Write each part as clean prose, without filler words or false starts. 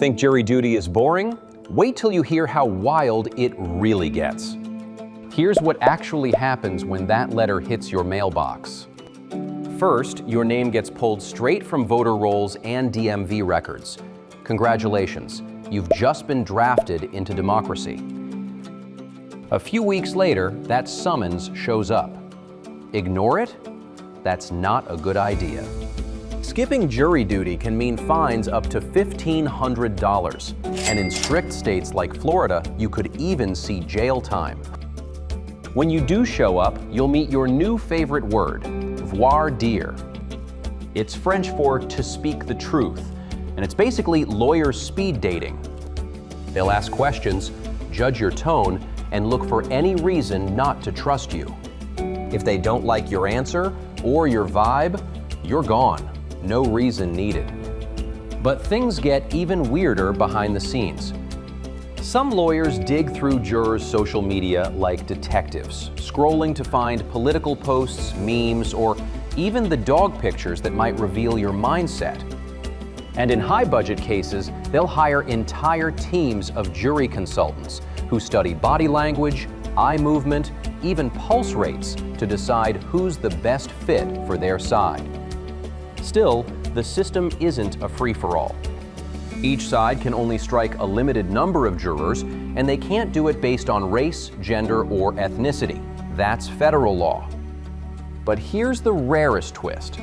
Think jury duty is boring? Wait till you hear how wild it really gets. Here's what actually happens when that letter hits your mailbox. First, your name gets pulled straight from voter rolls and DMV records. Congratulations, you've just been drafted into democracy. A few weeks later, that summons shows up. Ignore it? That's not a good idea. Skipping jury duty can mean fines up to $1,500, and in strict states like Florida, you could even see jail time. When you do show up, you'll meet your new favorite word, voir dire. It's French for to speak the truth, and it's basically lawyers speed dating. They'll ask questions, judge your tone, and look for any reason not to trust you. If they don't like your answer or your vibe, you're gone. No reason needed. But things get even weirder behind the scenes. Some lawyers dig through jurors' social media like detectives, scrolling to find political posts, memes, or even the dog pictures that might reveal your mindset. And in high-budget cases, they'll hire entire teams of jury consultants who study body language, eye movement, even pulse rates to decide who's the best fit for their side. Still, the system isn't a free-for-all. Each side can only strike a limited number of jurors, and they can't do it based on race, gender, or ethnicity. That's federal law. But here's the rarest twist.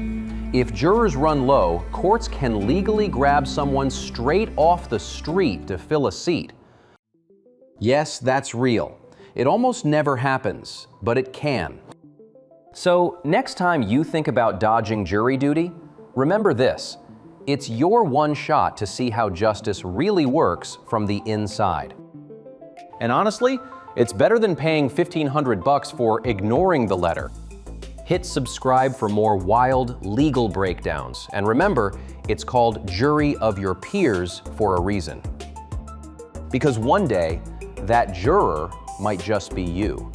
If jurors run low, courts can legally grab someone straight off the street to fill a seat. Yes, that's real. It almost never happens, but it can. So next time you think about dodging jury duty, remember this: it's your one shot to see how justice really works from the inside. And honestly, it's better than paying $1,500 for ignoring the letter. Hit subscribe for more wild legal breakdowns. And remember, it's called Jury of Your Peers for a reason. Because one day, that juror might just be you.